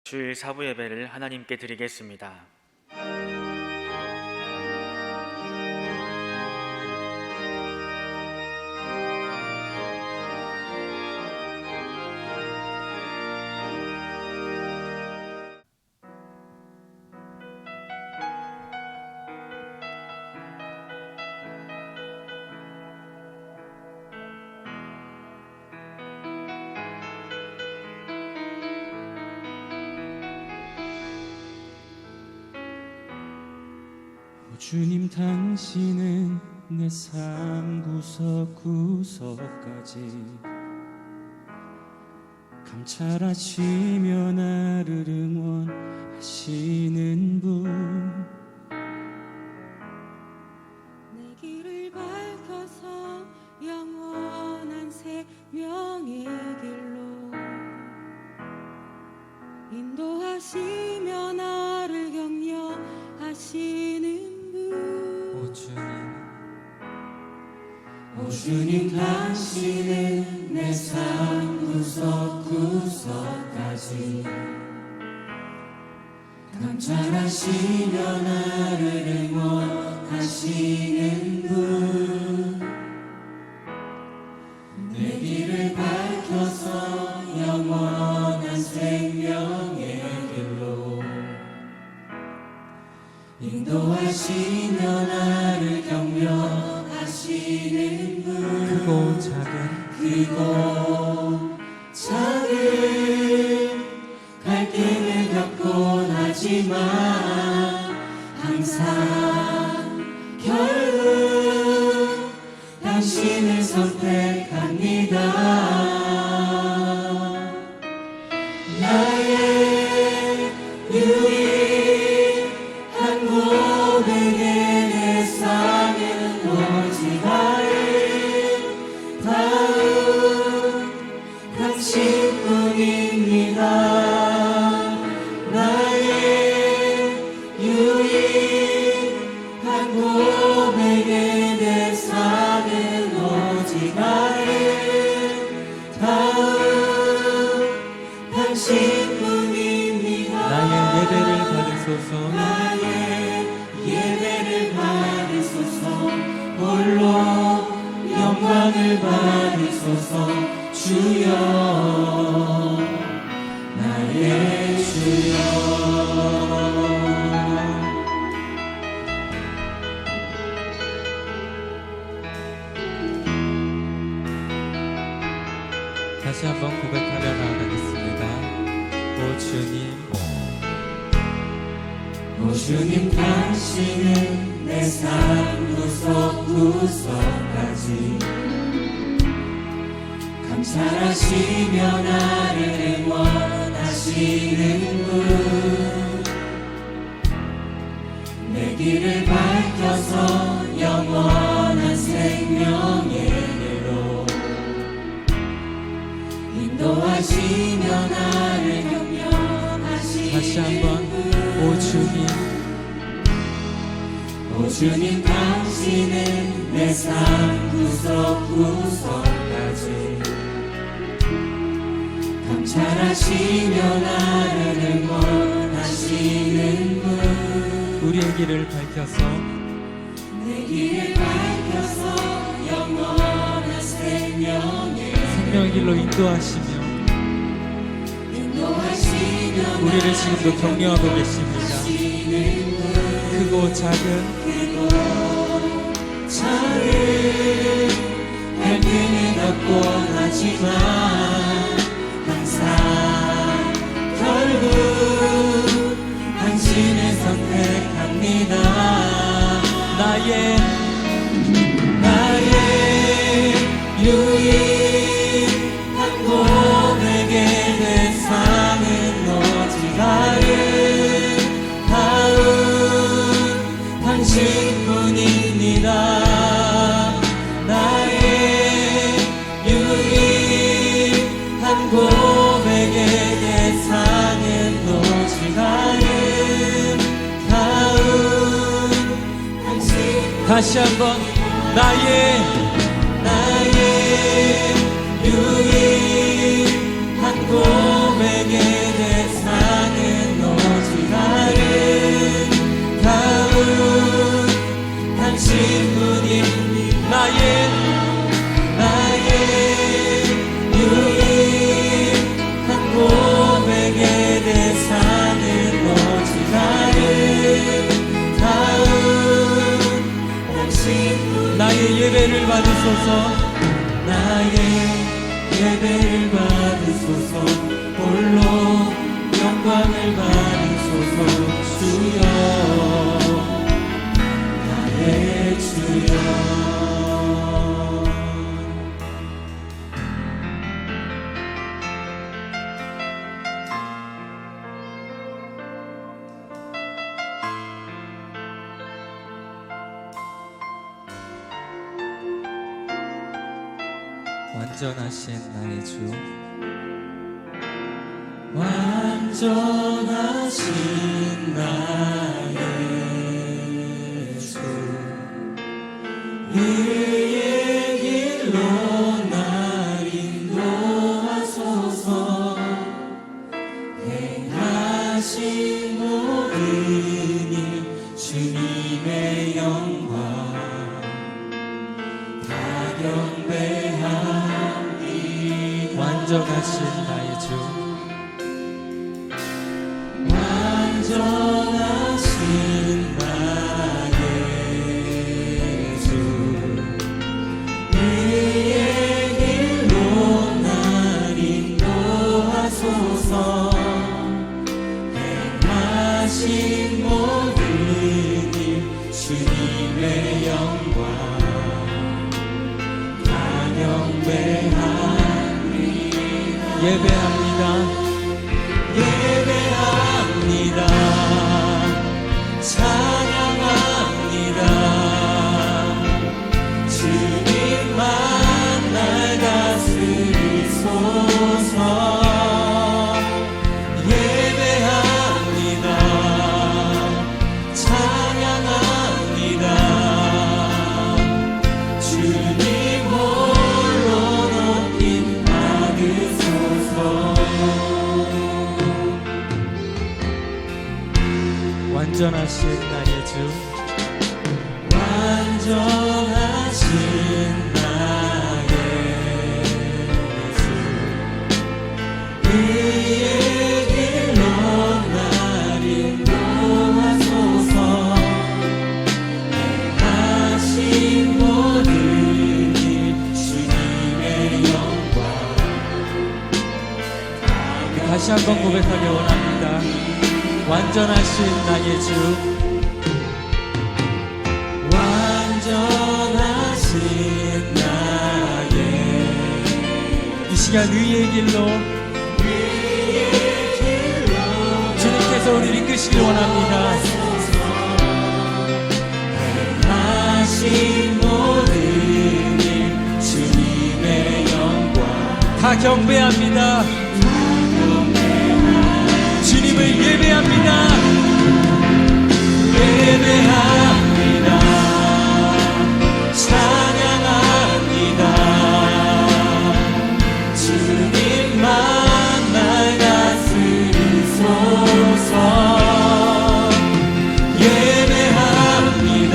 주일 사부 예배를 하나님께 드리겠습니다. 주님, 당신은 내 삶 구석구석까지 감찰하시며 나를 응원하시는 분, 내 길을 밝혀서 영원한 생명의 길로 인도하시며 나를 격려하시는 오 주님, 당신은 내 삶 구석구석까지 감찰하시며 나를 응원하시는 분, 내 길을 밝혀서 영원한 생명의 길로 인도하시며 나를 격려하시는 분, 크고 작은 갈등을 겪곤 하지만 항상 결국 당신을 선택합니다. 나의 유일한 고백에 내 삶은 오직 아름다운 당신뿐입니다. 나의 유일한 고백에 내 삶은 오직 아름다운 당신뿐입니다. 나의 예배를 받으소서. 나의 예배를 받으소서. 홀로 영광을 받으소서. 주여, 나의 주여. 다시 한번 고백하며 나아가겠습니다. 오 주님, 오 주님, 당신은 내 삶 구석구석까지 감찰하시며 나를 응원하시는 분, 내 길을 밝혀서 영원한 생명의 길로 인도하시며 나를 격려하시는 다시 한번 오 주님, 오 주님, 당신은 내 삶 구석구석까지 감찰하시며 나를 응원하시는 분, 우리의 길을 밝혀서 내 길을 밝혀서 영원한 생명의 길로 인도하시며 우리를 지금도 격려하고 계십니다. 크고 작은 갈등을 겪곤 하지만 항상 결국 당신을 선택합니다. 나의 유일한 고백에 내 삶은 오직 아름다운 당신뿐입니다. 나의 유일한 고백에 내 삶은 오직 아름다운 당신. 다시 한번 나의 유일한 고백에 내 삶은 예배를 받으소서. 나의 예배를 받으소서. 홀로 영광을 받으소서. 주여 나의 주여. 완전하신 나의 주, 완전하신 나의 주, 의의 길로 날 인도하소서. 행하신 모든 일 주님의 영광 다 경배합니다. 완전하신 나의 주, 완전하신 나의 주, 의의 길로 날 인도하소서. 행하신 모든 일 주님의 영광 다 경배합니다. 예배합니다. 예배합니다. 찬양합니다. 주님만 날 다스리소서. 예배합니다. 찬양합니다. 주님 홀로 높임 받으소서. 완전하신 나의 주, 완전하신 나의 주, 의의 길로 날 인도하소서. 행하신 모든 일 주님의 영광 다시 한번 고백하며 원합니다. 완전하신 나의 주, 완전하신 나의 이 시간 의의 길로 주님께서 우리를 이끄시길 원합니다. 행하신 모든 일 주님의 영광 다 경배합니다. 주님을 예배합니다. 예배합니다. 찬양합니다. 주님만 날 다스리소서. 예배합니다.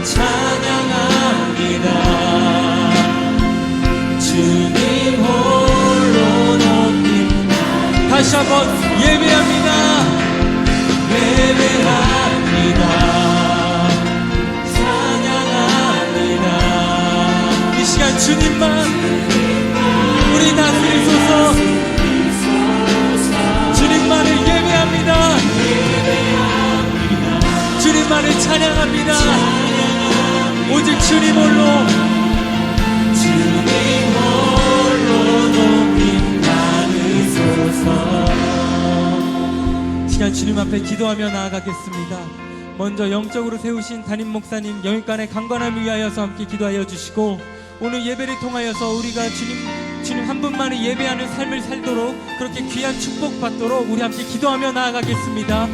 찬양합니다. 주님 홀로 높임 다시 한번 예배합니다. 예배합니다. 찬양합니다. 이 시간 주님만 우리 다스리소서. 주님만을 예배합니다. 주님만을 찬양합니다. 오직 주님 홀로, 주님 홀로 높임 받으소서. 시간 주님 앞에 기도하며 나아가겠습니다. 먼저 영적으로 세우신 담임 목사님 영육간의 강건함을 위하여서 함께 기도하여 주시고, 오늘 예배를 통하여서 우리가 주님 한 분만을 예배하는 삶을 살도록, 그렇게 귀한 축복 받도록 우리 함께 기도하며 나아가겠습니다.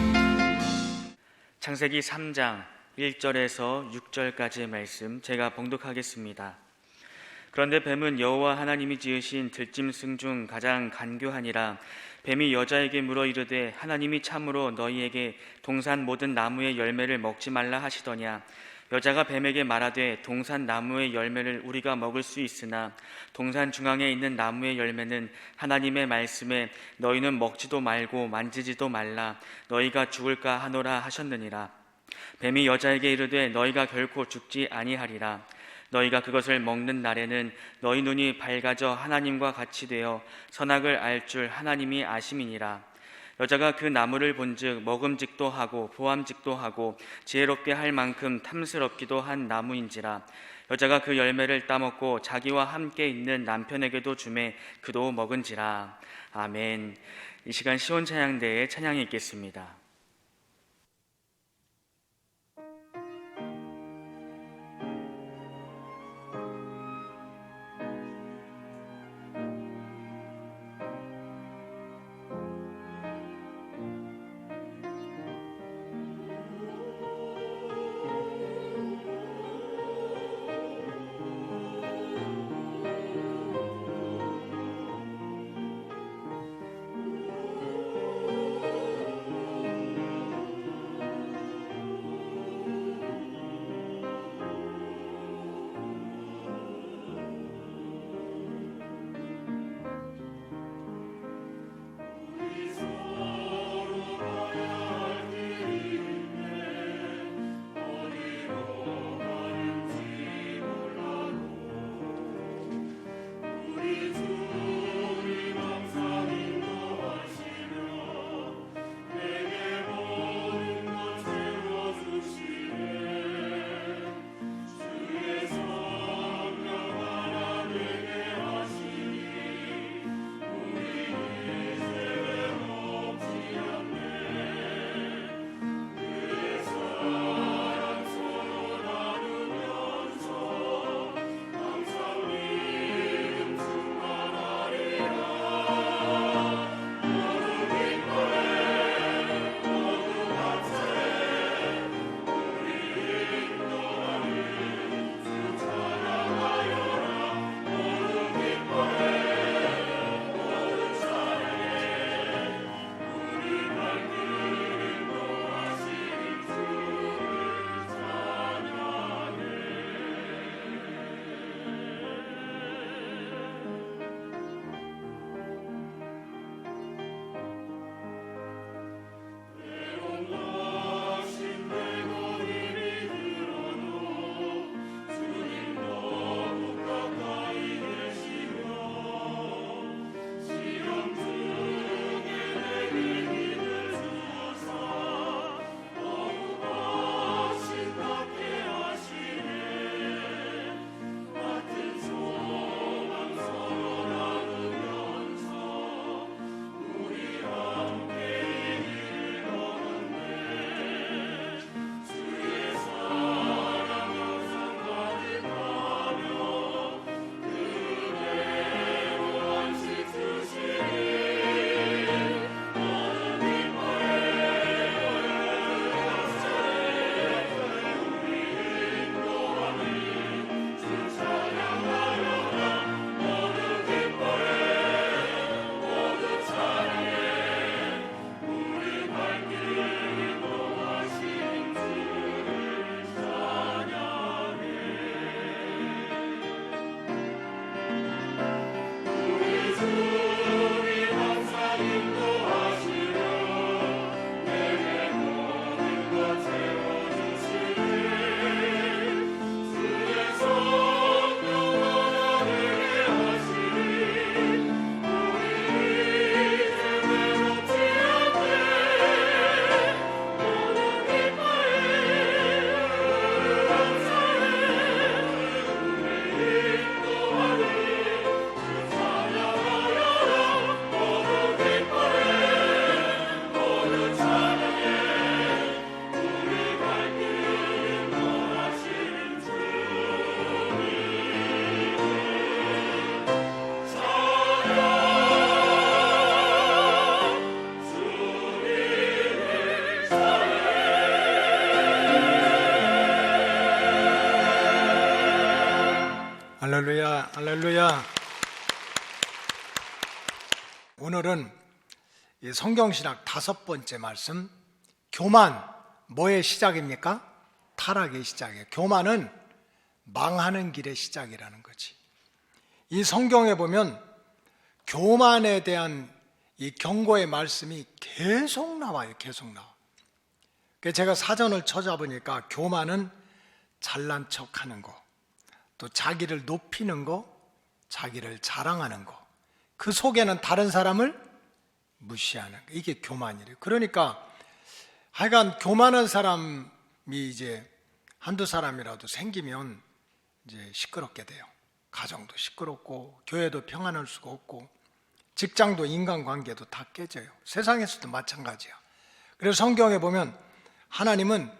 창세기 3장 1절에서 6절까지의 말씀 제가 봉독하겠습니다. 그런데 뱀은 여호와 하나님이 지으신 들짐승 중 가장 간교하니라. 뱀이 여자에게 물어 이르되 하나님이 참으로 너희에게 동산 모든 나무의 열매를 먹지 말라 하시더냐. 여자가 뱀에게 말하되 동산 나무의 열매를 우리가 먹을 수 있으나 동산 중앙에 있는 나무의 열매는 하나님의 말씀에 너희는 먹지도 말고 만지지도 말라 너희가 죽을까 하노라 하셨느니라. 뱀이 여자에게 이르되 너희가 결코 죽지 아니하리라. 너희가 그것을 먹는 날에는 너희 눈이 밝아져 하나님과 같이 되어 선악을 알 줄 하나님이 아심이니라. 여자가 그 나무를 본즉 먹음직도 하고 보암직도 하고 지혜롭게 할 만큼 탐스럽기도 한 나무인지라. 여자가 그 열매를 따먹고 자기와 함께 있는 남편에게도 주매 그도 먹은지라. 아멘. 이 시간 시온 찬양대에 찬양이 있겠습니다. 할렐루야, 할렐루야. 오늘은 이 성경신학 5번째 말씀, 교만, 뭐의 시작입니까? 타락의 시작이에요. 교만은 망하는 길의 시작이라는 거지. 이 성경에 보면 교만에 대한 이 경고의 말씀이 계속 나와요. 계속 나와. 제가 사전을 찾아보니까 교만은 잘난 척하는 거, 또 자기를 높이는 거, 자기를 자랑하는 거, 그 속에는 다른 사람을 무시하는 거, 이게 교만이래요. 그러니까 하여간 교만한 사람이 이제 한두 사람이라도 생기면 이제 시끄럽게 돼요. 가정도 시끄럽고 교회도 평안할 수가 없고 직장도 인간관계도 다 깨져요. 세상에서도 마찬가지야. 그래서 성경에 보면 하나님은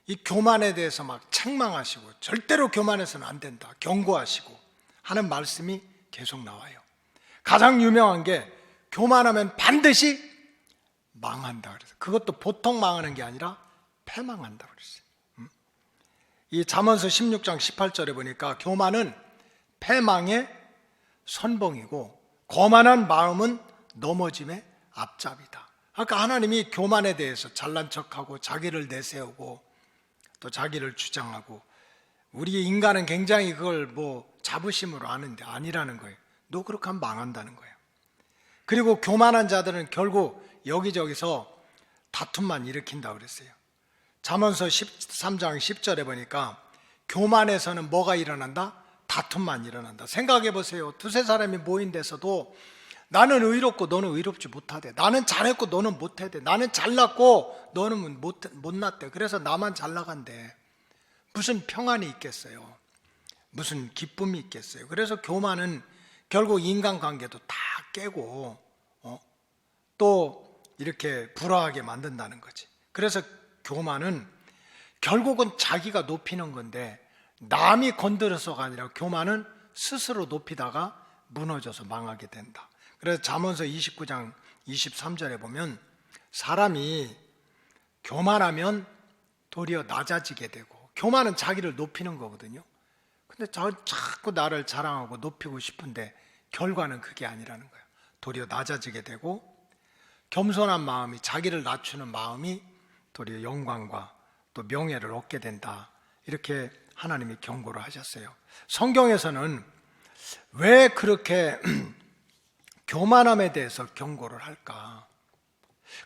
이 교만에 대해서 막 책망하시고 절대로 교만해서는 안 된다 경고하시고 하는 말씀이 계속 나와요. 가장 유명한 게 교만하면 반드시 망한다 그래서, 그것도 보통 망하는 게 아니라 패망한다 그랬어요. 이 잠언서 16장 18절에 보니까 교만은 패망의 선봉이고 거만한 마음은 넘어짐의 앞잡이다. 그러니까 하나님이 교만에 대해서 잘난 척하고 자기를 내세우고 또 자기를 주장하고, 우리 인간은 굉장히 그걸 뭐 자부심으로 아는데 아니라는 거예요. 너 그렇게 하면 망한다는 거예요. 그리고 교만한 자들은 결국 여기저기서 다툼만 일으킨다고 그랬어요. 잠언서 13장 10절에 보니까 교만에서는 뭐가 일어난다? 다툼만 일어난다. 생각해 보세요. 두세 사람이 모인 데서도 나는 의롭고 너는 의롭지 못하대. 나는 잘했고 너는 못하대. 나는 잘났고 너는 못났대. 그래서 나만 잘 나간대. 무슨 평안이 있겠어요? 무슨 기쁨이 있겠어요? 그래서 교만은 결국 인간관계도 다 깨고 또 이렇게 불화하게 만든다는 거지. 그래서 교만은 결국은 자기가 높이는 건데 남이 건드려서가 아니라 교만은 스스로 높이다가 무너져서 망하게 된다. 그래서 잠언서 29장 23절에 보면 사람이 교만하면 도리어 낮아지게 되고, 교만은 자기를 높이는 거거든요. 근데 자꾸 나를 자랑하고 높이고 싶은데 결과는 그게 아니라는 거예요. 도리어 낮아지게 되고, 겸손한 마음이, 자기를 낮추는 마음이 도리어 영광과 또 명예를 얻게 된다. 이렇게 하나님이 경고를 하셨어요. 성경에서는 왜 그렇게 교만함에 대해서 경고를 할까?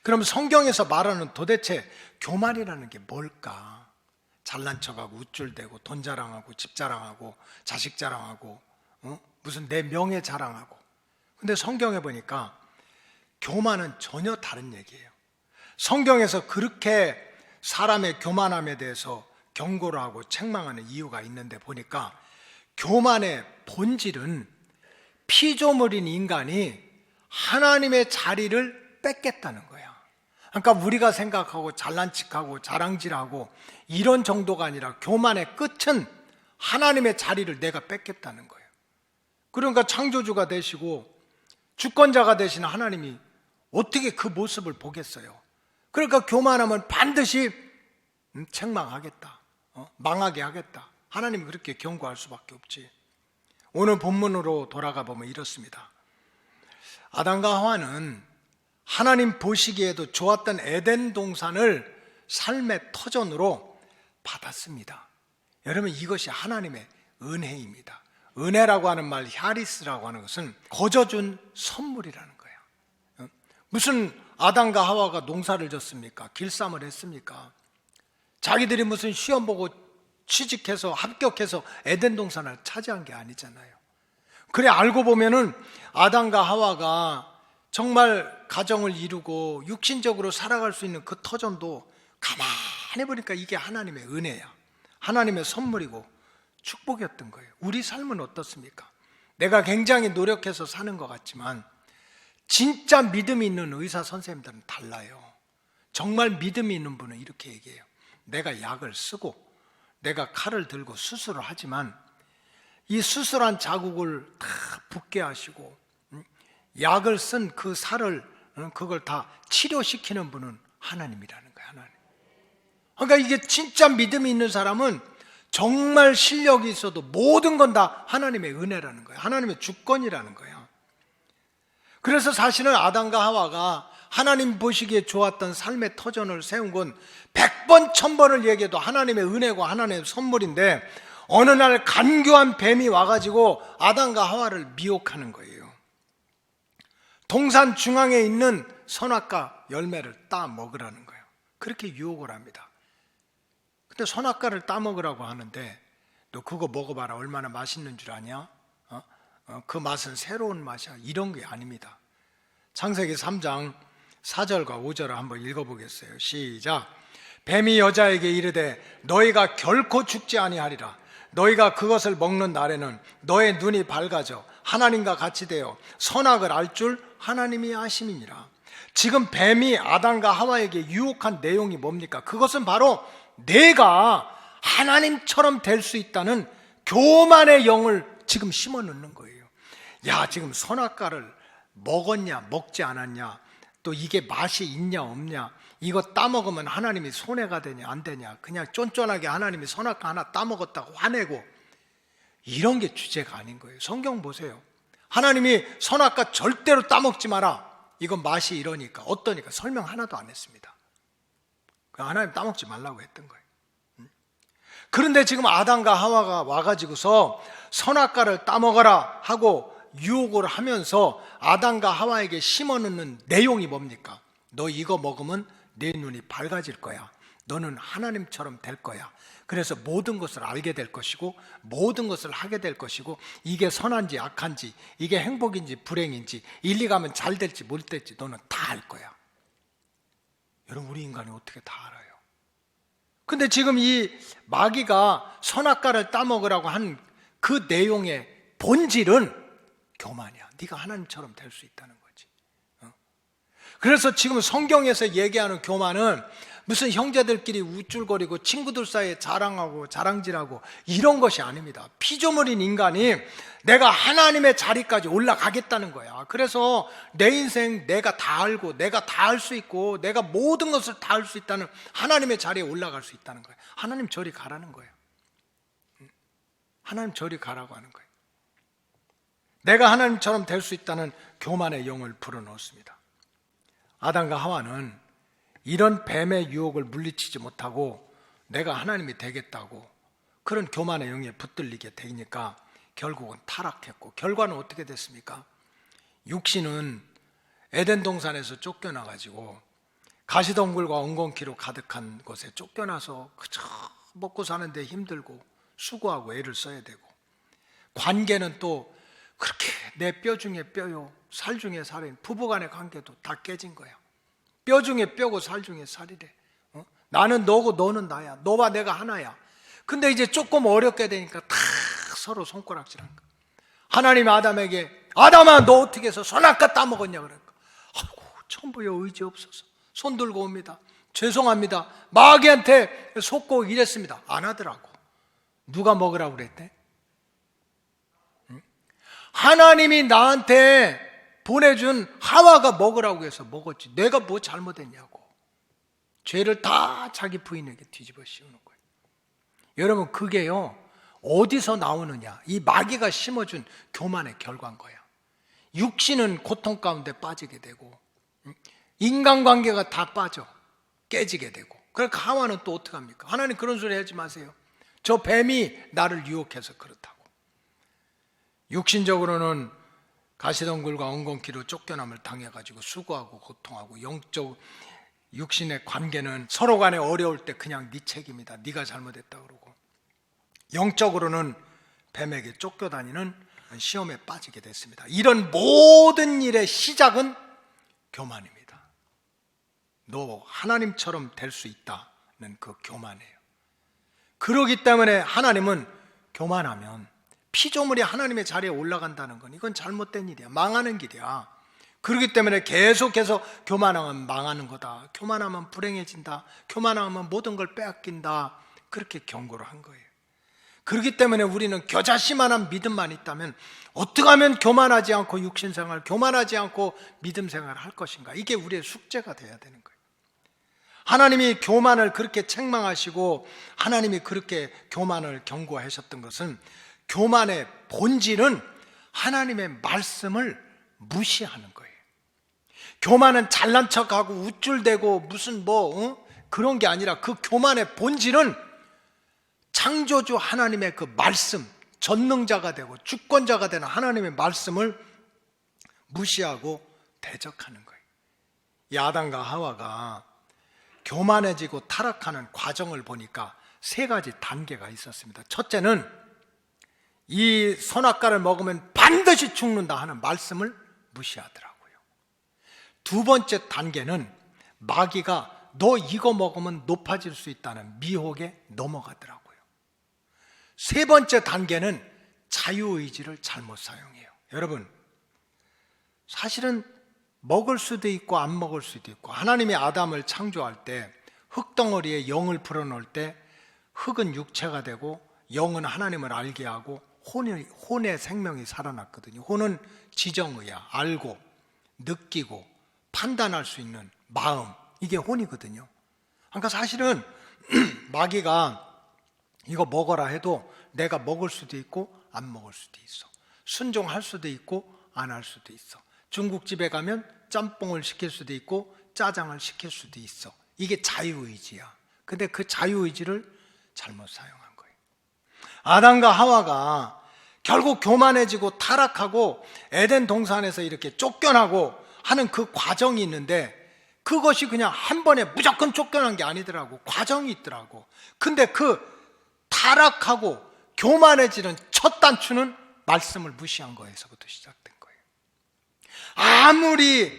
그럼 성경에서 말하는 도대체 교만이라는 게 뭘까? 잘난 척하고 우쭐대고 돈 자랑하고 집 자랑하고 자식 자랑하고 무슨 내 명예 자랑하고. 근데 성경에 보니까 교만은 전혀 다른 얘기예요. 성경에서 그렇게 사람의 교만함에 대해서 경고를 하고 책망하는 이유가 있는데 보니까 교만의 본질은 피조물인 인간이 하나님의 자리를 뺏겠다는 거야. 그러니까 우리가 생각하고 잘난 척하고 자랑질하고 이런 정도가 아니라 교만의 끝은 하나님의 자리를 내가 뺏겠다는 거예요. 그러니까 창조주가 되시고 주권자가 되시는 하나님이 어떻게 그 모습을 보겠어요? 그러니까 교만하면 반드시 책망하겠다, 망하게 하겠다. 하나님이 그렇게 경고할 수밖에 없지. 오늘 본문으로 돌아가 보면 이렇습니다. 아담과 하와는 하나님 보시기에도 좋았던 에덴 동산을 삶의 터전으로 받았습니다. 여러분, 이것이 하나님의 은혜입니다. 은혜라고 하는 말, 히아리스라고 하는 것은 거저준 선물이라는 거예요. 무슨 아담과 하와가 농사를 졌습니까? 길쌈을 했습니까? 자기들이 무슨 시험 보고 취직해서 합격해서 에덴 동산을 차지한 게 아니잖아요. 그래, 알고 보면은 아담과 하와가 정말 가정을 이루고 육신적으로 살아갈 수 있는 그 터전도 가만히 보니까 이게 하나님의 은혜야. 하나님의 선물이고 축복이었던 거예요. 우리 삶은 어떻습니까? 내가 굉장히 노력해서 사는 것 같지만 진짜 믿음이 있는 의사 선생님들은 달라요. 정말 믿음이 있는 분은 이렇게 얘기해요. 내가 약을 쓰고 내가 칼을 들고 수술을 하지만 이 수술한 자국을 다 붓게 하시고 약을 쓴 그 살을 그걸 다 치료시키는 분은 하나님이라는 거예요. 하나님. 그러니까 이게 진짜 믿음이 있는 사람은 정말 실력이 있어도 모든 건 다 하나님의 은혜라는 거예요. 하나님의 주권이라는 거예요. 그래서 사실은 아담과 하와가 하나님 보시기에 좋았던 삶의 터전을 세운 건 100번 1000번을 얘기해도 하나님의 은혜고 하나님의 선물인데, 어느 날 간교한 뱀이 와가지고 아담과 하와를 미혹하는 거예요. 동산 중앙에 있는 선악과 열매를 따 먹으라는 거예요. 그렇게 유혹을 합니다. 근데 선악과를 따먹으라고 하는데 너 그거 먹어봐라. 얼마나 맛있는 줄 아냐? 그 맛은 새로운 맛이야. 이런 게 아닙니다. 창세기 3장 4절과 5절을 한번 읽어보겠어요. 시작. 뱀이 여자에게 이르되 너희가 결코 죽지 아니하리라. 너희가 그것을 먹는 날에는 너의 눈이 밝아져 하나님과 같이 되어 선악을 알 줄 하나님이 아심이니라. 지금 뱀이 아담과 하와에게 유혹한 내용이 뭡니까? 그것은 바로 내가 하나님처럼 될 수 있다는 교만의 영을 지금 심어 넣는 거예요. 야, 지금 선악과를 먹었냐 먹지 않았냐, 또 이게 맛이 있냐 없냐, 이거 따먹으면 하나님이 손해가 되냐 안 되냐, 그냥 쫀쫀하게 하나님이 선악과 하나 따먹었다고 화내고, 이런 게 주제가 아닌 거예요. 성경 보세요. 하나님이 선악과 절대로 따먹지 마라, 이건 맛이 이러니까 어떠니까 설명 하나도 안 했습니다. 하나님 따먹지 말라고 했던 거예요. 그런데 지금 아담과 하와가 와가지고서 선악과를 따먹어라 하고 유혹을 하면서 아담과 하와에게 심어넣는 내용이 뭡니까? 너 이거 먹으면 내 눈이 밝아질 거야. 너는 하나님처럼 될 거야. 그래서 모든 것을 알게 될 것이고 모든 것을 하게 될 것이고, 이게 선한지 악한지, 이게 행복인지 불행인지, 일리 가면 잘 될지 못 될지 너는 다 알 거야. 여러분, 우리 인간이 어떻게 다 알아요? 근데 지금 이 마귀가 선악과를 따먹으라고 한 그 내용의 본질은 교만이야. 네가 하나님처럼 될 수 있다는 거지. 그래서 지금 성경에서 얘기하는 교만은 무슨 형제들끼리 우쭐거리고 친구들 사이에 자랑하고 자랑질하고 이런 것이 아닙니다. 피조물인 인간이 내가 하나님의 자리까지 올라가겠다는 거야. 그래서 내 인생 내가 다 알고 내가 다 할 수 있고 내가 모든 것을 다 할 수 있다는 하나님의 자리에 올라갈 수 있다는 거야. 하나님 저리 가라는 거예요. 하나님 저리 가라고 하는 거예요. 내가 하나님처럼 될 수 있다는 교만의 영을 불어넣었습니다. 아담과 하와는 이런 뱀의 유혹을 물리치지 못하고 내가 하나님이 되겠다고 그런 교만의 영에 붙들리게 되니까 결국은 타락했고, 결과는 어떻게 됐습니까? 육신은 에덴 동산에서 쫓겨나가지고 가시덩굴과 엉겅퀴로 가득한 곳에 쫓겨나서 그저 먹고 사는데 힘들고 수고하고 애를 써야 되고, 관계는 또 그렇게 내 뼈 중에 뼈요 살 중에 살인, 부부간의 관계도 다 깨진 거야. 뼈 중에 뼈고 살 중에 살이래. 나는 너고 너는 나야. 너와 내가 하나야. 근데 이제 조금 어렵게 되니까 다 서로 손가락질한 거야. 하나님이 아담에게 아담아 너 어떻게 해서 선악과 따먹었냐 그러니까, 아이고 천부여 의지 없어서 손 들고 옵니다. 죄송합니다. 마귀한테 속고 이랬습니다. 안 하더라고. 누가 먹으라고 그랬대? 하나님이 나한테 보내준 하와가 먹으라고 해서 먹었지. 내가 뭐 잘못했냐고. 죄를 다 자기 부인에게 뒤집어 씌우는 거예요. 여러분, 그게요 어디서 나오느냐? 이 마귀가 심어준 교만의 결과인 거야. 육신은 고통 가운데 빠지게 되고 인간관계가 다 빠져 깨지게 되고, 그러니까 하와는 또 어떡합니까? 하나님 그런 소리 하지 마세요. 저 뱀이 나를 유혹해서 그렇다고. 육신적으로는 가시덩굴과 엉겅퀴로 쫓겨남을 당해가지고 수고하고 고통하고, 영적 육신의 관계는 서로 간에 어려울 때 그냥 네 책임이다, 네가 잘못했다 그러고, 영적으로는 뱀에게 쫓겨다니는 시험에 빠지게 됐습니다. 이런 모든 일의 시작은 교만입니다. 너 하나님처럼 될 수 있다는 그 교만이에요. 그러기 때문에 하나님은 교만하면, 피조물이 하나님의 자리에 올라간다는 건 이건 잘못된 일이야. 망하는 길이야. 그렇기 때문에 계속해서 교만하면 망하는 거다, 교만하면 불행해진다, 교만하면 모든 걸 빼앗긴다, 그렇게 경고를 한 거예요. 그렇기 때문에 우리는 겨자씨만한 믿음만 있다면 어떻게 하면 교만하지 않고 육신생활, 교만하지 않고 믿음생활을 할 것인가, 이게 우리의 숙제가 돼야 되는 거예요. 하나님이 교만을 그렇게 책망하시고 하나님이 그렇게 교만을 경고하셨던 것은, 교만의 본질은 하나님의 말씀을 무시하는 거예요. 교만은 잘난 척하고 우쭐대고 무슨 그런 게 아니라, 그 교만의 본질은 창조주 하나님의 그 말씀, 전능자가 되고 주권자가 되는 하나님의 말씀을 무시하고 대적하는 거예요. 이 아담과 하와가 교만해지고 타락하는 과정을 보니까 세 가지 단계가 있었습니다. 첫째는 이 선악과를 먹으면 반드시 죽는다 하는 말씀을 무시하더라고요. 두 번째 단계는 마귀가 너 이거 먹으면 높아질 수 있다는 미혹에 넘어가더라고요. 세 번째 단계는 자유의지를 잘못 사용해요. 여러분, 사실은 먹을 수도 있고 안 먹을 수도 있고, 하나님이 아담을 창조할 때 흙덩어리에 영을 풀어놓을 때 흙은 육체가 되고 영은 하나님을 알게 하고 혼의 생명이 살아났거든요. 혼은 지정의야, 알고 느끼고 판단할 수 있는 마음, 이게 혼이거든요. 그러니까 사실은 마귀가 이거 먹어라 해도 내가 먹을 수도 있고 안 먹을 수도 있어. 순종할 수도 있고 안 할 수도 있어. 중국집에 가면 짬뽕을 시킬 수도 있고 짜장을 시킬 수도 있어. 이게 자유의지야. 근데 그 자유의지를 잘못 사용한 거예요. 아담과 하와가 결국 교만해지고 타락하고 에덴 동산에서 이렇게 쫓겨나고 하는 그 과정이 있는데, 그것이 그냥 한 번에 무조건 쫓겨난 게 아니더라고. 과정이 있더라고. 근데 그 타락하고 교만해지는 첫 단추는 말씀을 무시한 거에서부터 시작된 거예요.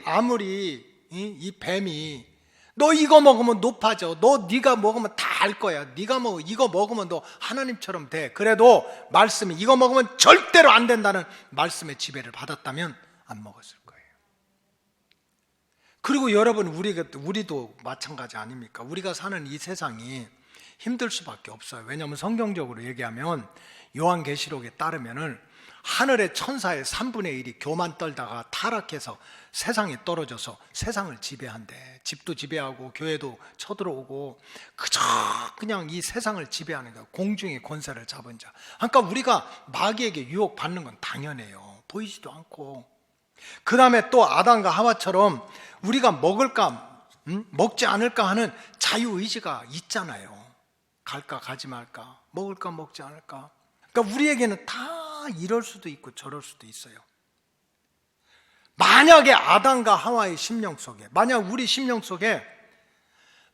아무리 이 뱀이 너 이거 먹으면 높아져, 너 네가 먹으면 다 알 거야, 네가 이거 먹으면 너 하나님처럼 돼, 그래도 말씀이 이거 먹으면 절대로 안 된다는 말씀의 지배를 받았다면 안 먹었을 거예요. 그리고 여러분, 우리도 마찬가지 아닙니까? 우리가 사는 이 세상이 힘들 수밖에 없어요. 왜냐하면 성경적으로 얘기하면 요한계시록에 따르면은 하늘의 천사의 3분의 1이 교만 떨다가 타락해서 세상에 떨어져서 세상을 지배한대. 집도 지배하고 교회도 쳐들어오고 그냥 이 세상을 지배하는 거야. 공중의 권세를 잡은 자. 그러니까 우리가 마귀에게 유혹받는 건 당연해요. 보이지도 않고. 그 다음에 또 아담과 하와처럼 우리가 먹을까 먹지 않을까 하는 자유의지가 있잖아요. 갈까 가지 말까, 먹을까 먹지 않을까. 그러니까 우리에게는 다 이럴 수도 있고 저럴 수도 있어요. 만약에 아담과 하와의 심령 속에, 만약 우리 심령 속에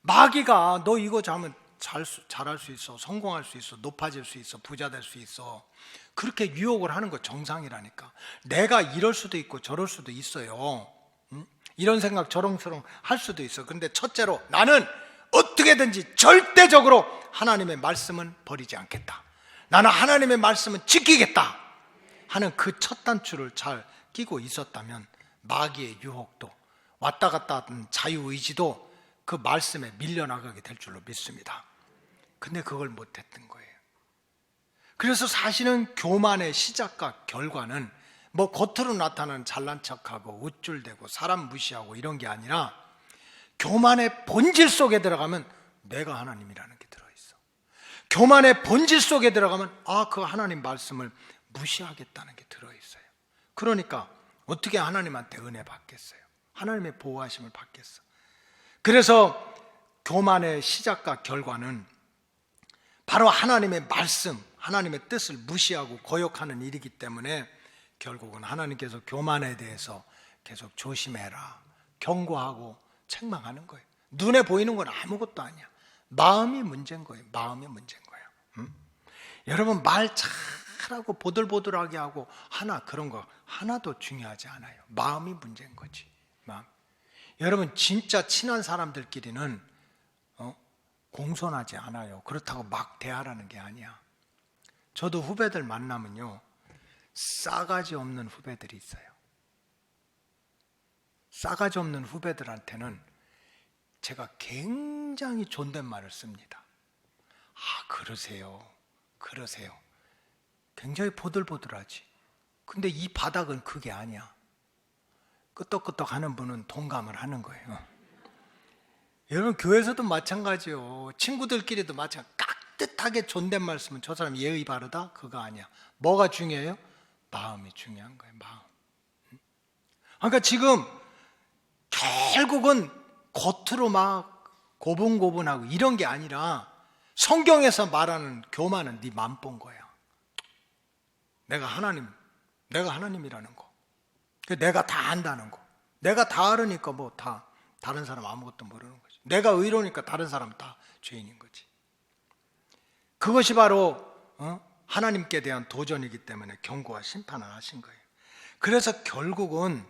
마귀가 너 이거 잘하면 잘할 수 있어, 성공할 수 있어, 높아질 수 있어, 부자 될 수 있어, 그렇게 유혹을 하는 거 정상이라니까. 내가 이럴 수도 있고 저럴 수도 있어요. 이런 생각 저런 할 수도 있어. 근데 첫째로 나는 어떻게든지 절대적으로 하나님의 말씀은 버리지 않겠다, 나는 하나님의 말씀은 지키겠다 하는 그 첫 단추를 잘 끼고 있었다면 마귀의 유혹도 왔다 갔다 하던 자유의지도 그 말씀에 밀려나가게 될 줄로 믿습니다. 근데 그걸 못했던 거예요. 그래서 사실은 교만의 시작과 결과는 뭐 겉으로 나타나는 잘난 척하고 우쭐대고 사람 무시하고 이런 게 아니라, 교만의 본질 속에 들어가면 내가 하나님이라는 게 들어있어. 교만의 본질 속에 들어가면 그 하나님 말씀을 무시하겠다는 게 들어있어요. 그러니까 어떻게 하나님한테 은혜 받겠어요? 하나님의 보호하심을 받겠어. 그래서 교만의 시작과 결과는 바로 하나님의 말씀, 하나님의 뜻을 무시하고 거역하는 일이기 때문에 결국은 하나님께서 교만에 대해서 계속 조심해라, 경고하고 책망하는 거예요. 눈에 보이는 건 아무것도 아니야. 마음이 문제인 거예요. 마음이 문제인 거예요. 여러분, 말 잘하고 보들보들하게 하고 그런 거 하나도 중요하지 않아요. 마음이 문제인 거지. 마음. 여러분, 진짜 친한 사람들끼리는 공손하지 않아요. 그렇다고 막 대하라는 게 아니야. 저도 후배들 만나면요, 싸가지 없는 후배들이 있어요. 싸가지 없는 후배들한테는 제가 굉장히 존댓말을 씁니다. 그러세요. 굉장히 보들보들하지. 근데 이 바닥은 그게 아니야. 끄떡끄떡 하는 분은 동감을 하는 거예요. 여러분, 교회에서도 마찬가지요. 친구들끼리도 마찬가지. 깍듯하게 존댓말 쓰면 저 사람 예의 바르다? 그거 아니야. 뭐가 중요해요? 마음이 중요한 거예요. 마음. 그러니까 지금 결국은 겉으로 막 고분고분하고 이런 게 아니라, 성경에서 말하는 교만은 네 맘본 거야. 내가 하나님이라는 거, 내가 다 안다는 거, 내가 다 알으니까 뭐 다 다른 사람 아무것도 모르는 거지. 내가 의로우니까 다른 사람 다 죄인인 거지. 그것이 바로 하나님께 대한 도전이기 때문에 경고와 심판을 하신 거예요. 그래서 결국은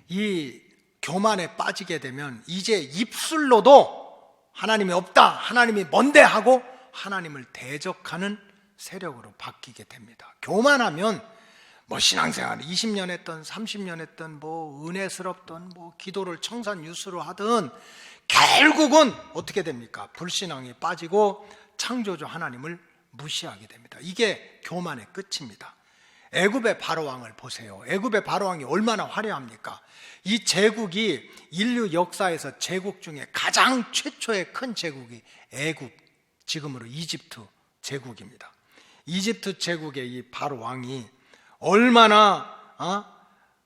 이 교만에 빠지게 되면 이제 입술로도 하나님이 없다, 하나님이 뭔데 하고 하나님을 대적하는 세력으로 바뀌게 됩니다. 교만하면 뭐 신앙생활 20년 했던 30년 했던 뭐 은혜스럽던 뭐 기도를 청산유수로 하든 결국은 어떻게 됩니까? 불신앙에 빠지고 창조주 하나님을 무시하게 됩니다. 이게 교만의 끝입니다. 애굽의 바로왕을 보세요. 애굽의 바로왕이 얼마나 화려합니까? 이 제국이 인류 역사에서 제국 중에 가장 최초의 큰 제국이 애굽, 지금으로 이집트 제국입니다. 이집트 제국의 이 바로왕이 얼마나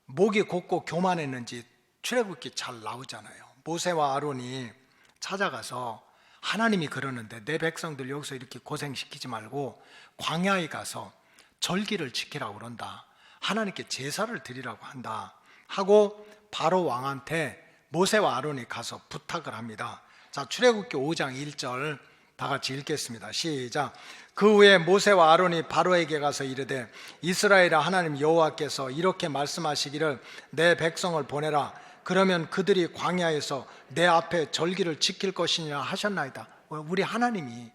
목이 곧고 교만했는지 출애굽기 잘 나오잖아요. 모세와 아론이 찾아가서 하나님이 그러는데 내 백성들 여기서 이렇게 고생시키지 말고 광야에 가서 절기를 지키라고 그런다. 하나님께 제사를 드리라고 한다. 하고 바로 왕한테 모세와 아론이 가서 부탁을 합니다. 자, 출애굽기 5장 1절 다 같이 읽겠습니다. 시작. 그 후에 모세와 아론이 바로에게 가서 이르되 이스라엘아 하나님 여호와께서 이렇게 말씀하시기를 내 백성을 보내라. 그러면 그들이 광야에서 내 앞에 절기를 지킬 것이니라 하셨나이다. 우리 하나님이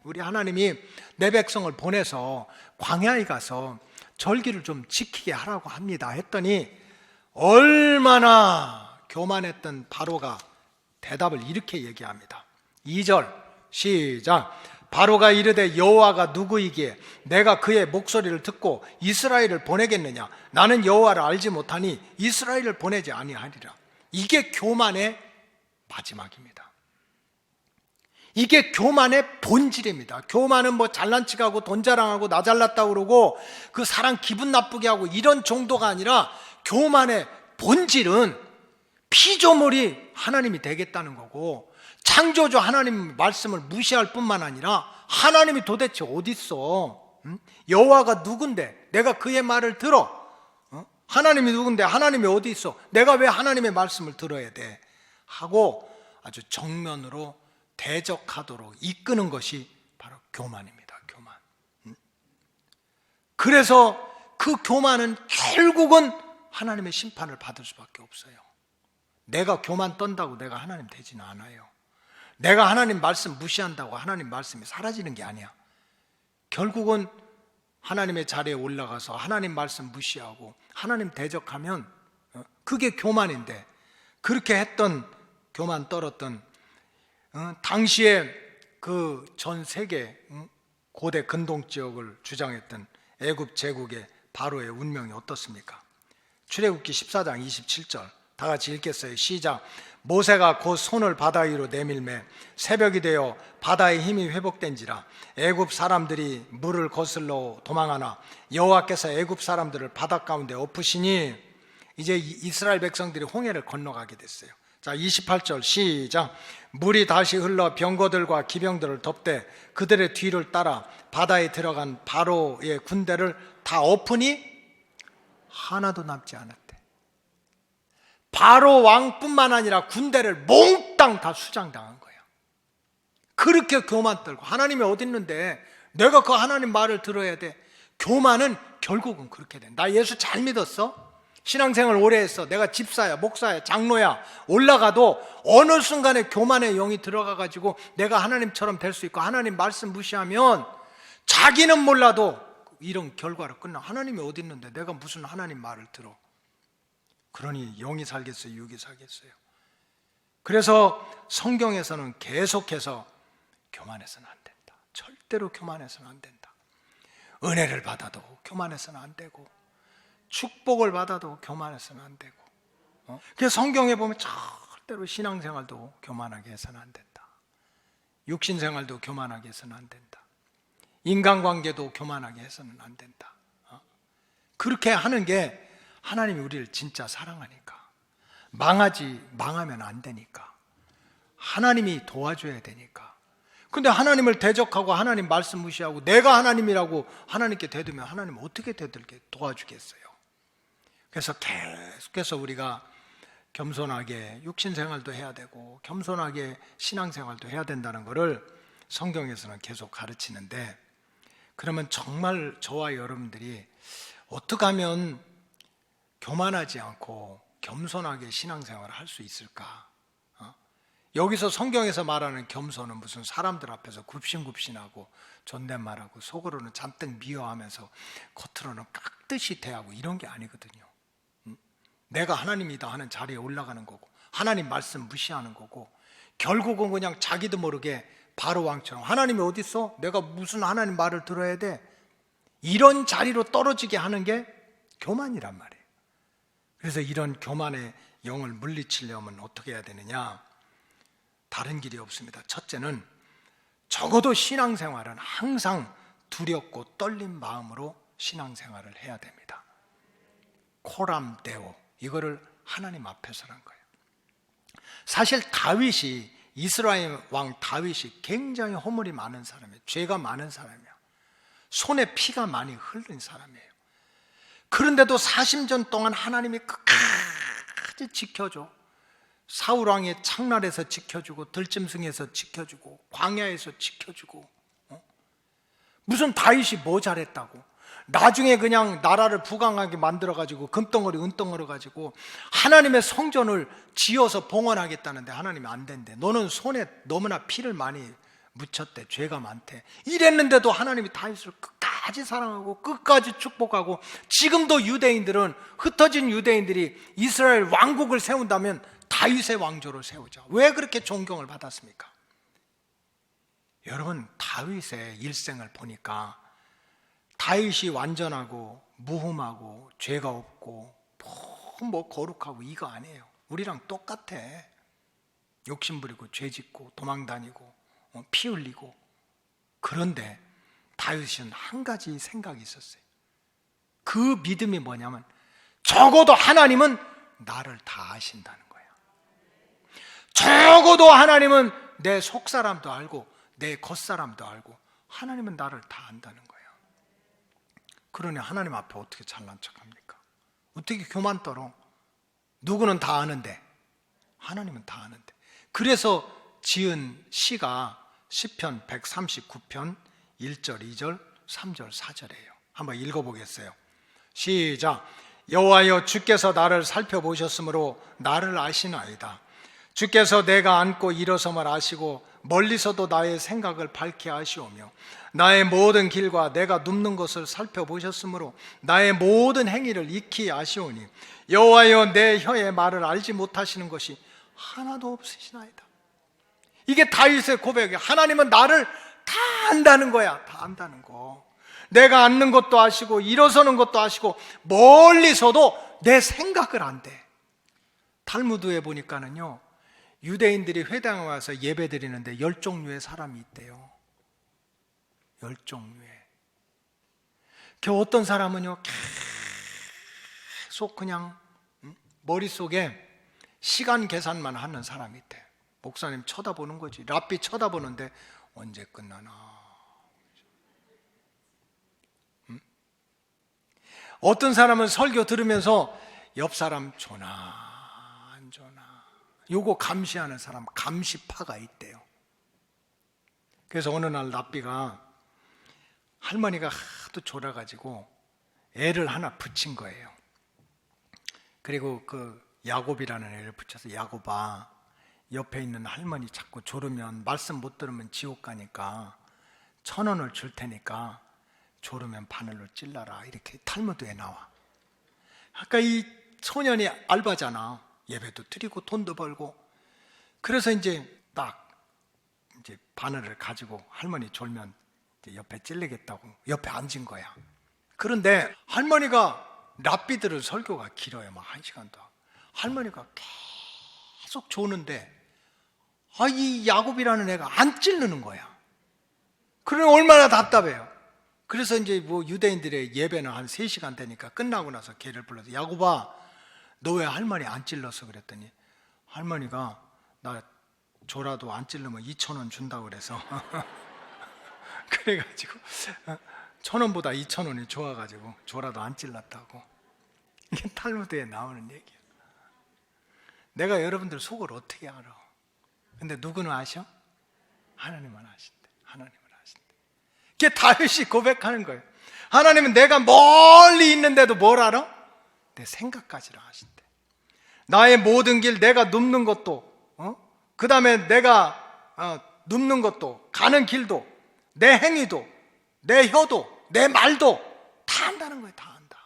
내 백성을 보내서 광야에 가서 절기를 좀 지키게 하라고 합니다 했더니 얼마나 교만했던 바로가 대답을 이렇게 얘기합니다. 2절 시작. 바로가 이르되 여호와가 누구이기에 내가 그의 목소리를 듣고 이스라엘을 보내겠느냐? 나는 여호와를 알지 못하니 이스라엘을 보내지 아니하리라. 이게 교만의 마지막입니다. 이게 교만의 본질입니다. 교만은 뭐 잘난 척하고 돈 자랑하고 나 잘났다고 그러고 그 사람 기분 나쁘게 하고 이런 정도가 아니라 교만의 본질은 피조물이 하나님이 되겠다는 거고 창조주 하나님 말씀을 무시할 뿐만 아니라 하나님이 도대체 어디 있어? 여호와가 누군데 내가 그의 말을 들어? 하나님이 누군데 하나님이 어디 있어? 내가 왜 하나님의 말씀을 들어야 돼? 하고 아주 정면으로 대적하도록 이끄는 것이 바로 교만입니다. 교만. 그래서 그 교만은 결국은 하나님의 심판을 받을 수밖에 없어요. 내가 교만 떤다고 내가 하나님 되지는 않아요. 내가 하나님 말씀 무시한다고 하나님 말씀이 사라지는 게 아니야. 결국은 하나님의 자리에 올라가서 하나님 말씀 무시하고 하나님 대적하면 그게 교만인데, 그렇게 했던 교만 떨었던 당시에 그 전 세계 고대 근동 지역을 주장했던 애굽 제국의 바로의 운명이 어떻습니까? 출애굽기 14장 27절 다 같이 읽겠어요. 시작. 모세가 곧 손을 바다 위로 내밀매 새벽이 되어 바다의 힘이 회복된지라 애굽 사람들이 물을 거슬러 도망하나 여호와께서 애굽 사람들을 바다 가운데 엎으시니 이제 이스라엘 백성들이 홍해를 건너가게 됐어요. 자, 28절 시작. 물이 다시 흘러 병거들과 기병들을 덮되 그들의 뒤를 따라 바다에 들어간 바로의 군대를 다 엎으니 하나도 남지 않았대. 바로 왕뿐만 아니라 군대를 몽땅 다 수장당한 거예요. 그렇게 교만 떨고 하나님이 어디 있는데 내가 그 하나님 말을 들어야 돼. 교만은 결국은 그렇게 돼. 나 예수 잘 믿었어? 신앙생활 오래 했어. 내가 집사야, 목사야, 장로야. 올라가도 어느 순간에 교만의 영이 들어가가지고 내가 하나님처럼 될 수 있고 하나님 말씀 무시하면 자기는 몰라도 이런 결과로 끝나. 하나님이 어디 있는데 내가 무슨 하나님 말을 들어. 그러니 영이 살겠어요, 육이 살겠어요. 그래서 성경에서는 계속해서 교만해서는 안 된다. 절대로 교만해서는 안 된다. 은혜를 받아도 교만해서는 안 되고 축복을 받아도 교만해서는 안 되고 그래서 성경에 보면 절대로 신앙생활도 교만하게 해서는 안 된다. 육신생활도 교만하게 해서는 안 된다. 인간관계도 교만하게 해서는 안 된다. 그렇게 하는 게 하나님이 우리를 진짜 사랑하니까. 망하면 안 되니까. 하나님이 도와줘야 되니까. 근데 하나님을 대적하고 하나님 말씀 무시하고 내가 하나님이라고 하나님께 대두면 하나님 어떻게 도와주겠어요? 그래서 계속해서 우리가 겸손하게 육신생활도 해야 되고 겸손하게 신앙생활도 해야 된다는 것을 성경에서는 계속 가르치는데, 그러면 정말 저와 여러분들이 어떻게 하면 교만하지 않고 겸손하게 신앙생활을 할 수 있을까? 여기서 성경에서 말하는 겸손은 무슨 사람들 앞에서 굽신굽신하고 존댓말하고 속으로는 잔뜩 미워하면서 겉으로는 깍듯이 대하고 이런 게 아니거든요. 내가 하나님이다 하는 자리에 올라가는 거고 하나님 말씀 무시하는 거고, 결국은 그냥 자기도 모르게 바로왕처럼 하나님이 어디 있어? 내가 무슨 하나님 말을 들어야 돼? 이런 자리로 떨어지게 하는 게 교만이란 말이에요. 그래서 이런 교만의 영을 물리치려면 어떻게 해야 되느냐? 다른 길이 없습니다. 첫째는 적어도 신앙생활은 항상 두렵고 떨린 마음으로 신앙생활을 해야 됩니다. 코람데오, 이거를 하나님 앞에서란 거예요. 사실 다윗이, 이스라엘 왕 다윗이 굉장히 허물이 많은 사람이에요. 죄가 많은 사람이에요. 손에 피가 많이 흐른 사람이에요. 그런데도 40년 동안 하나님이 끝까지 지켜줘. 사울 왕의 창날에서 지켜주고 들짐승에서 지켜주고 광야에서 지켜주고, 무슨 다윗이 뭐 잘했다고? 나중에 그냥 나라를 부강하게 만들어가지고 금덩어리 은덩어리 가지고 하나님의 성전을 지어서 봉헌하겠다는데 하나님이 안 된대. 너는 손에 너무나 피를 많이 묻혔대. 죄가 많대. 이랬는데도 하나님이 다윗을 끝까지 사랑하고 끝까지 축복하고, 지금도 유대인들은, 흩어진 유대인들이 이스라엘 왕국을 세운다면 다윗의 왕조를 세우자. 왜 그렇게 존경을 받았습니까? 여러분, 다윗의 일생을 보니까 다윗이 완전하고 무흠하고 죄가 없고 뭐 거룩하고 이거 아니에요. 우리랑 똑같아. 욕심부리고 죄짓고 도망다니고 피 흘리고. 그런데 다윗은 한 가지 생각이 있었어요. 그 믿음이 뭐냐면, 적어도 하나님은 나를 다 아신다는 거예요. 적어도 하나님은 내 속사람도 알고 내 겉사람도 알고 하나님은 나를 다 안다는 거예요. 그러니 하나님 앞에 어떻게 잘난 척합니까? 어떻게 교만 떨어? 누구는 다 아는데 하나님은 다 아는데. 그래서 지은 시가 시편 139편 1절, 2절, 3절, 4절이에요. 한번 읽어보겠어요. 시작. 여호와여, 주께서 나를 살펴보셨으므로 나를 아시나이다. 주께서 내가 앉고 일어섬을 아시고 멀리서도 나의 생각을 밝히 아시오며 나의 모든 길과 내가 눕는 것을 살펴보셨으므로 나의 모든 행위를 익히 아시오니 여호와여, 내 혀의 말을 알지 못하시는 것이 하나도 없으시나이다. 이게 다윗의 고백이에요. 하나님은 나를 다 안다는 거야. 다 안다는 거. 내가 앉는 것도 아시고 일어서는 것도 아시고 멀리서도 내 생각을 안대. 탈무드에 보니까는요, 유대인들이 회당에 와서 예배 드리는데 10종류의 사람이 있대요. 10종류의. 그 어떤 사람은요, 계속 그냥 머릿속에 시간 계산만 하는 사람이 있대. 목사님 쳐다보는 거지. 랍비 쳐다보는데 언제 끝나나. 어떤 사람은 설교 들으면서 옆 사람 조나 안 조나, 요거 감시하는 사람, 감시파가 있대요. 그래서 어느 날 랍비가, 할머니가 하도 졸아가지고 애를 하나 붙인 거예요. 그리고 그 야곱이라는 애를 붙여서, 야곱아, 옆에 있는 할머니 자꾸 졸으면, 말씀 못 들으면 지옥 가니까 1,000원을 줄 테니까 졸으면 바늘로 찔러라. 이렇게 탈무드에 나와. 아까 이 소년이 알바잖아. 예배도 드리고 돈도 벌고. 그래서 이제 딱 이제 바늘을 가지고 할머니 졸면 이제 옆에 찔리겠다고 옆에 앉은 거야. 그런데 할머니가, 랍비들은 설교가 길어요. 막 1시간도. 할머니가 계속 조는데 이 야곱이라는 애가 안 찔르는 거야. 그러면 얼마나 답답해요. 그래서 이제 뭐 유대인들의 예배는 한 3시간 되니까 끝나고 나서 걔를 불러서, 야곱아, 너 왜 할머니 안 찔렀어? 그랬더니 할머니가, 나 졸아도 안 찔르면 2,000원 준다고 그래서 그래가지고 1,000원보다 2,000원이 좋아가지고 졸아도 안 찔렀다고. 이게 탈무드에 나오는 얘기야. 내가 여러분들 속을 어떻게 알아? 근데 누구는 아셔? 하나님은 아신대. 하나님은 아신대. 그게 다윗이 고백하는 거예요. 하나님은 내가 멀리 있는데도 뭘 알아? 내 생각까지를 아신대. 나의 모든 길, 내가 눕는 것도, 그 다음에 내가 눕는 것도, 가는 길도, 내 행위도, 내 혀도, 내 말도 다 안다는 거예요. 다 안다.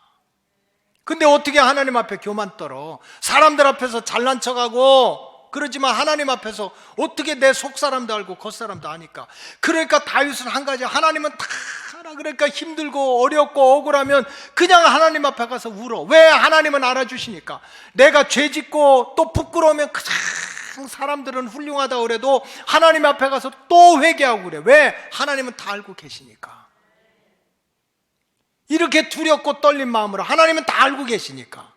근데 어떻게 하나님 앞에 교만 떨어? 사람들 앞에서 잘난 척하고 그러지만 하나님 앞에서 어떻게 내 속사람도 알고 겉사람도 아니까. 그러니까 다윗은 한 가지, 하나님은 다 알아. 그러니까 힘들고 어렵고 억울하면 그냥 하나님 앞에 가서 울어. 왜? 하나님은 알아주시니까. 내가 죄짓고 또 부끄러우면 그냥 사람들은 훌륭하다고 그래도 하나님 앞에 가서 또 회개하고 그래. 왜? 하나님은 다 알고 계시니까. 이렇게 두렵고 떨린 마음으로 하나님은 다 알고 계시니까.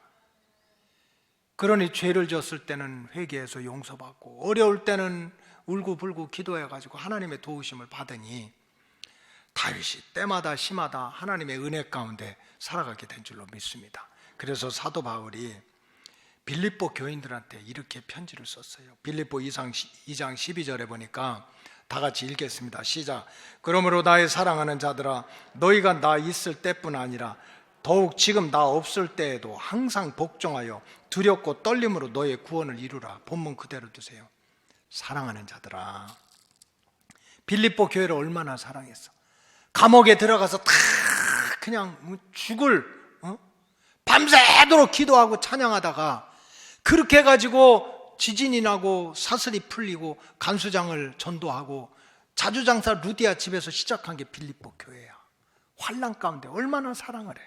그러니 죄를 졌을 때는 회개해서 용서받고 어려울 때는 울고불고 기도해가지고 하나님의 도우심을 받으니 다윗이 때마다 시마다 하나님의 은혜 가운데 살아가게 된 줄로 믿습니다. 그래서 사도 바울이 빌립보 교인들한테 이렇게 편지를 썼어요. 빌립보 2장 12절에 보니까 다 같이 읽겠습니다. 시작. 그러므로 나의 사랑하는 자들아, 너희가 나 있을 때뿐 아니라 더욱 지금 나 없을 때에도 항상 복종하여 두렵고 떨림으로 너의 구원을 이루라. 본문 그대로 두세요. 사랑하는 자들아, 빌립보 교회를 얼마나 사랑했어. 감옥에 들어가서 다 그냥 죽을 밤새도록 기도하고 찬양하다가 그렇게 해가지고 지진이 나고 사슬이 풀리고 간수장을 전도하고 자주장사 루디아 집에서 시작한 게 빌립보 교회야. 환난 가운데 얼마나 사랑을 해.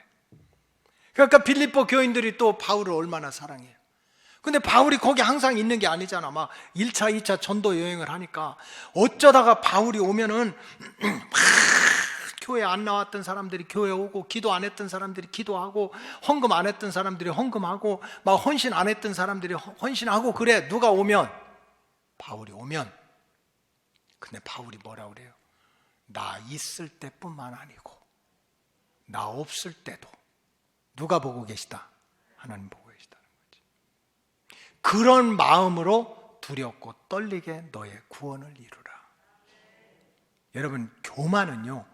그러니까 빌립보 교인들이 또 바울을 얼마나 사랑해요. 근데 바울이 거기 항상 있는 게 아니잖아. 막 1차, 2차 전도 여행을 하니까 어쩌다가 바울이 오면은 막 교회 안 나왔던 사람들이 교회 오고, 기도 안 했던 사람들이 기도하고, 헌금 안 했던 사람들이 헌금하고, 막 헌신 안 했던 사람들이 헌신하고 그래. 누가 오면, 바울이 오면. 근데 바울이 뭐라 그래요? 나 있을 때뿐만 아니고 나 없을 때도 누가 보고 계시다? 하나님 보고 계시다는 거지. 그런 마음으로 두렵고 떨리게 너의 구원을 이루라. 여러분, 교만은요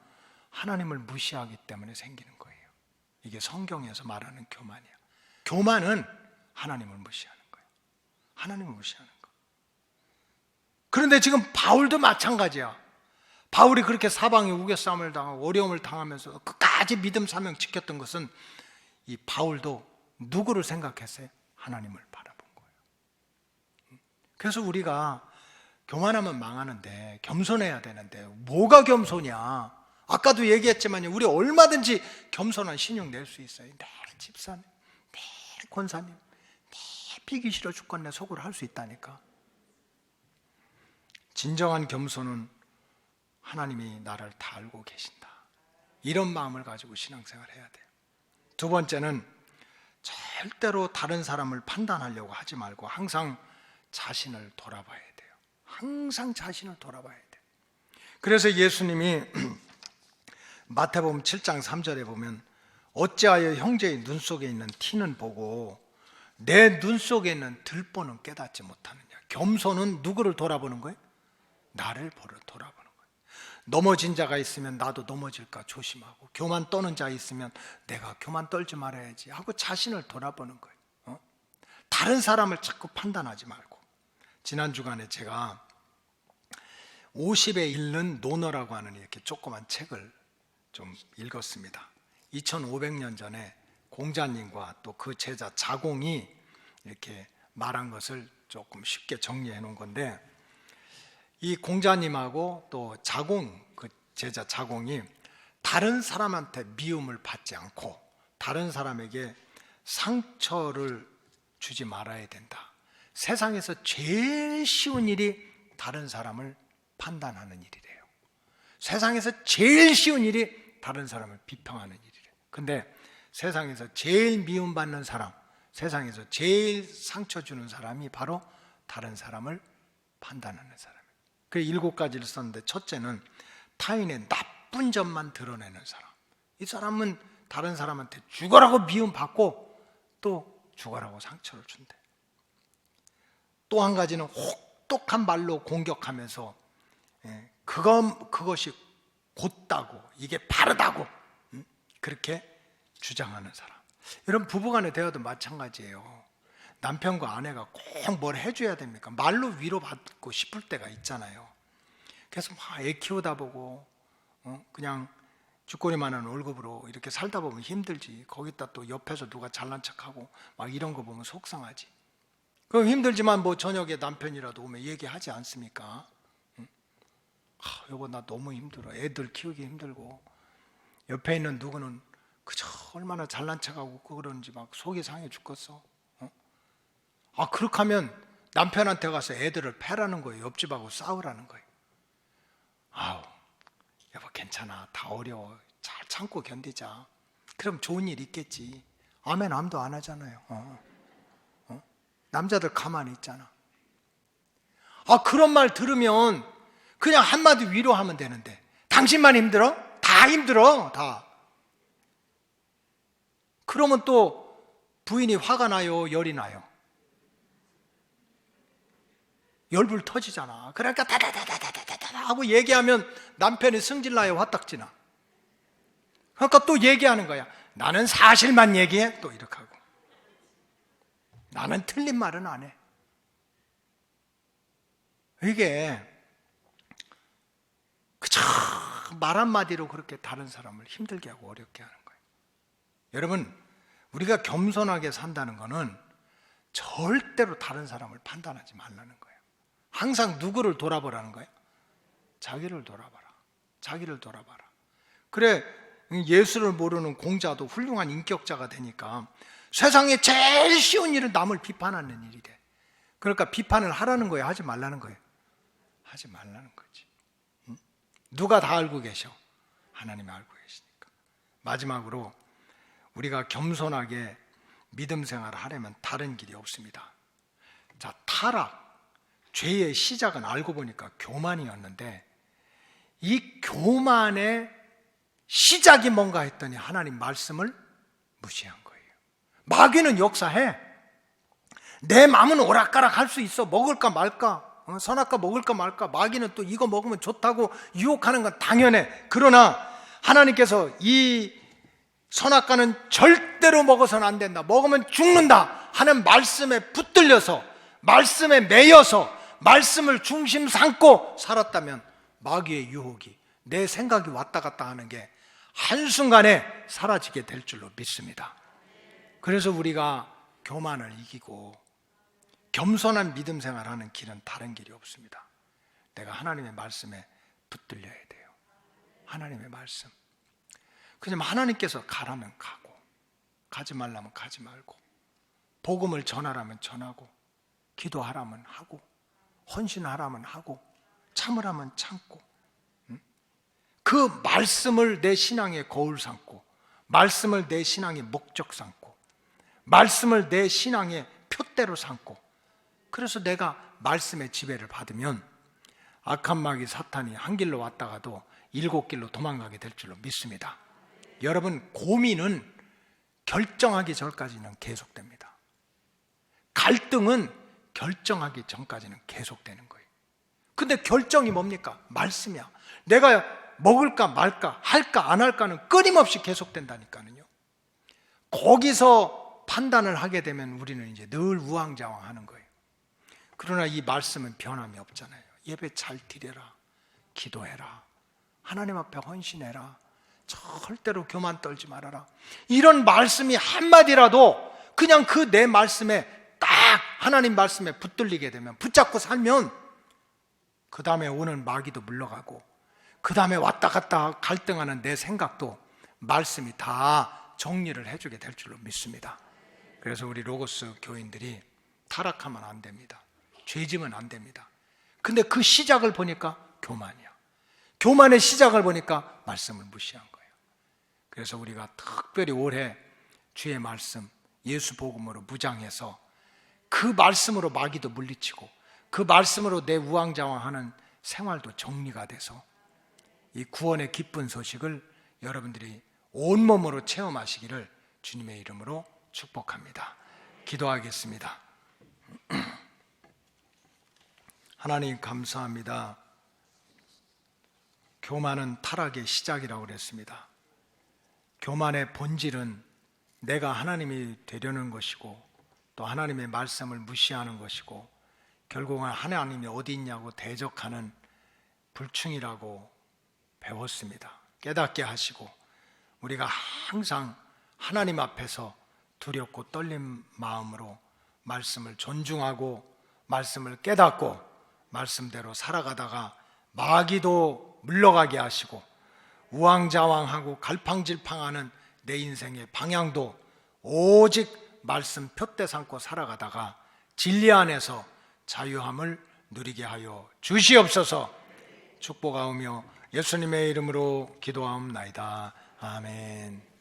하나님을 무시하기 때문에 생기는 거예요. 이게 성경에서 말하는 교만이야. 교만은 하나님을 무시하는 거예요. 하나님을 무시하는 거. 그런데 지금 바울도 마찬가지야. 바울이 그렇게 사방에 우겨싸움을 당하고 어려움을 당하면서 끝까지 믿음 사명 지켰던 것은 이 바울도 누구를 생각했어요? 하나님을 바라본 거예요. 그래서 우리가 교만하면 망하는데 겸손해야 되는데 뭐가 겸손이야? 아까도 얘기했지만 우리 얼마든지 겸손한 신용 낼 수 있어요. 내 집사님, 내 권사님, 내 피기 싫어 죽겠네 속으로 할 수 있다니까. 진정한 겸손은 하나님이 나를 다 알고 계신다. 이런 마음을 가지고 신앙생활 해야 돼요. 두 번째는 절대로 다른 사람을 판단하려고 하지 말고 항상 자신을 돌아봐야 돼요. 항상 자신을 돌아봐야 돼요. 그래서 예수님이 마태복음 7장 3절에 보면 어찌하여 형제의 눈 속에 있는 티는 보고 내 눈 속에 있는 들보는 깨닫지 못하느냐. 겸손은 누구를 돌아보는 거예요? 나를 돌아보는 거예요. 넘어진 자가 있으면 나도 넘어질까 조심하고, 교만 떠는 자 있으면 내가 교만 떨지 말아야지 하고 자신을 돌아보는 거예요. 다른 사람을 자꾸 판단하지 말고. 지난 주간에 제가 50에 읽는 논어라고 하는 이렇게 조그만 책을 좀 읽었습니다. 2500년 전에 공자님과 또 그 제자 자공이 이렇게 말한 것을 조금 쉽게 정리해 놓은 건데, 이 공자님하고 또 자공, 그 제자 자공이 다른 사람한테 미움을 받지 않고 다른 사람에게 상처를 주지 말아야 된다. 세상에서 제일 쉬운 일이 다른 사람을 판단하는 일이래요. 세상에서 제일 쉬운 일이 다른 사람을 비평하는 일이래요. 근데 세상에서 제일 미움받는 사람, 세상에서 제일 상처 주는 사람이 바로 다른 사람을 판단하는 사람이에요. 그 7가지를 썼는데, 첫째는 타인의 나쁜 점만 드러내는 사람. 이 사람은 다른 사람한테 죽어라고 미움받고 또 죽어라고 상처를 준대. 또 한 가지는 혹독한 말로 공격하면서 그것이 곧다고 이게 바르다고 그렇게 주장하는 사람. 여러분 부부간의 대화도 마찬가지예요. 남편과 아내가 꼭 뭘 해줘야 됩니까? 말로 위로받고 싶을 때가 있잖아요. 그래서 막 애 키우다 보고 그냥 쥐꼬리만한 월급으로 이렇게 살다 보면 힘들지. 거기다 또 옆에서 누가 잘난 척하고 막 이런 거 보면 속상하지. 그럼 힘들지만 뭐 저녁에 남편이라도 오면 얘기하지 않습니까? 여보 나 너무 힘들어. 애들 키우기 힘들고. 옆에 있는 누구는 그저 얼마나 잘난 척하고 그러는지 막 속이 상해 죽겠어. 그렇게 하면 남편한테 가서 애들을 패라는 거예요. 옆집하고 싸우라는 거예요. 여보 괜찮아. 다 어려워. 잘 참고 견디자. 그럼 좋은 일 있겠지. 아멘 암도 안 하잖아요. 남자들 가만히 있잖아. 그런 말 들으면 그냥 한마디 위로하면 되는데 당신만 힘들어? 다 힘들어. 다. 그러면 또 부인이 화가 나요? 열이 나요? 열불 터지잖아. 그러니까 다다다다다다다 하고 얘기하면 남편이 승질나요? 화딱지나? 그러니까 또 얘기하는 거야. 나는 사실만 얘기해. 또 이렇게 하고. 나는 틀린 말은 안 해. 이게 그저 말 한마디로 그렇게 다른 사람을 힘들게 하고 어렵게 하는 거예요. 여러분 우리가 겸손하게 산다는 거는 절대로 다른 사람을 판단하지 말라는 거예요. 항상 누구를 돌아보라는 거예요? 자기를 돌아봐라. 자기를 돌아봐라. 그래 예수를 모르는 공자도 훌륭한 인격자가 되니까 세상에 제일 쉬운 일은 남을 비판하는 일이 돼. 그러니까 비판을 하라는 거예요? 하지 말라는 거예요? 하지 말라는 거지. 누가 다 알고 계셔? 하나님이 알고 계시니까. 마지막으로 우리가 겸손하게 믿음 생활을 하려면 다른 길이 없습니다. 자, 타락, 죄의 시작은 알고 보니까 교만이었는데 이 교만의 시작이 뭔가 했더니 하나님 말씀을 무시한 거예요. 마귀는 역사해. 내 마음은 오락가락 할 수 있어. 먹을까 말까, 선악과 먹을까 말까. 마귀는 또 이거 먹으면 좋다고 유혹하는 건 당연해. 그러나 하나님께서 이 선악과는 절대로 먹어서는 안 된다, 먹으면 죽는다 하는 말씀에 붙들려서 말씀에 매여서 말씀을 중심 삼고 살았다면 마귀의 유혹이 내 생각이 왔다 갔다 하는 게 한순간에 사라지게 될 줄로 믿습니다. 그래서 우리가 교만을 이기고 겸손한 믿음 생활하는 길은 다른 길이 없습니다. 내가 하나님의 말씀에 붙들려야 돼요. 하나님의 말씀. 그냥 하나님께서 가라면 가고 가지 말라면 가지 말고 복음을 전하라면 전하고 기도하라면 하고 헌신하라면 하고 참으라면 참고 그 말씀을 내 신앙의 거울 삼고 말씀을 내 신앙의 목적 삼고 말씀을 내 신앙의 표대로 삼고 그래서 내가 말씀의 지배를 받으면 악한 마귀 사탄이 한 길로 왔다가도 7길로 도망가게 될 줄로 믿습니다. 여러분 고민은 결정하기 전까지는 계속됩니다. 갈등은 결정하기 전까지는 계속되는 거예요. 근데 결정이 뭡니까? 말씀이야. 내가 먹을까 말까 할까 안 할까는 끊임없이 계속된다니까요. 거기서 판단을 하게 되면 우리는 이제 늘 우왕좌왕하는 거예요. 그러나 이 말씀은 변함이 없잖아요. 예배 잘 드려라, 기도해라, 하나님 앞에 헌신해라, 절대로 교만 떨지 말아라. 이런 말씀이 한마디라도 그냥 그 내 말씀에 딱 하나님 말씀에 붙들리게 되면 붙잡고 살면 그 다음에 오는 마귀도 물러가고 그 다음에 왔다 갔다 갈등하는 내 생각도 말씀이 다 정리를 해주게 될 줄로 믿습니다. 그래서 우리 로고스 교인들이 타락하면 안 됩니다. 죄지면 안 됩니다. 근데 그 시작을 보니까 교만이야. 교만의 시작을 보니까 말씀을 무시한 거예요. 그래서 우리가 특별히 올해 주의 말씀 예수 복음으로 무장해서 그 말씀으로 마귀도 물리치고 그 말씀으로 내 우왕좌왕하는 생활도 정리가 돼서 이 구원의 기쁜 소식을 여러분들이 온몸으로 체험하시기를 주님의 이름으로 축복합니다. 기도하겠습니다. 하나님 감사합니다. 교만은 타락의 시작이라고 그랬습니다. 교만의 본질은 내가 하나님이 되려는 것이고 또 하나님의 말씀을 무시하는 것이고 결국은 하나님이 어디 있냐고 대적하는 불충이라고 배웠습니다. 깨닫게 하시고 우리가 항상 하나님 앞에서 두렵고 떨린 마음으로 말씀을 존중하고 말씀을 깨닫고 말씀대로 살아가다가 마귀도 물러가게 하시고 우왕좌왕하고 갈팡질팡하는 내 인생의 방향도 오직 말씀 표대 삼고 살아가다가 진리 안에서 자유함을 누리게 하여 주시옵소서. 축복하오며 예수님의 이름으로 기도하옵나이다. 아멘.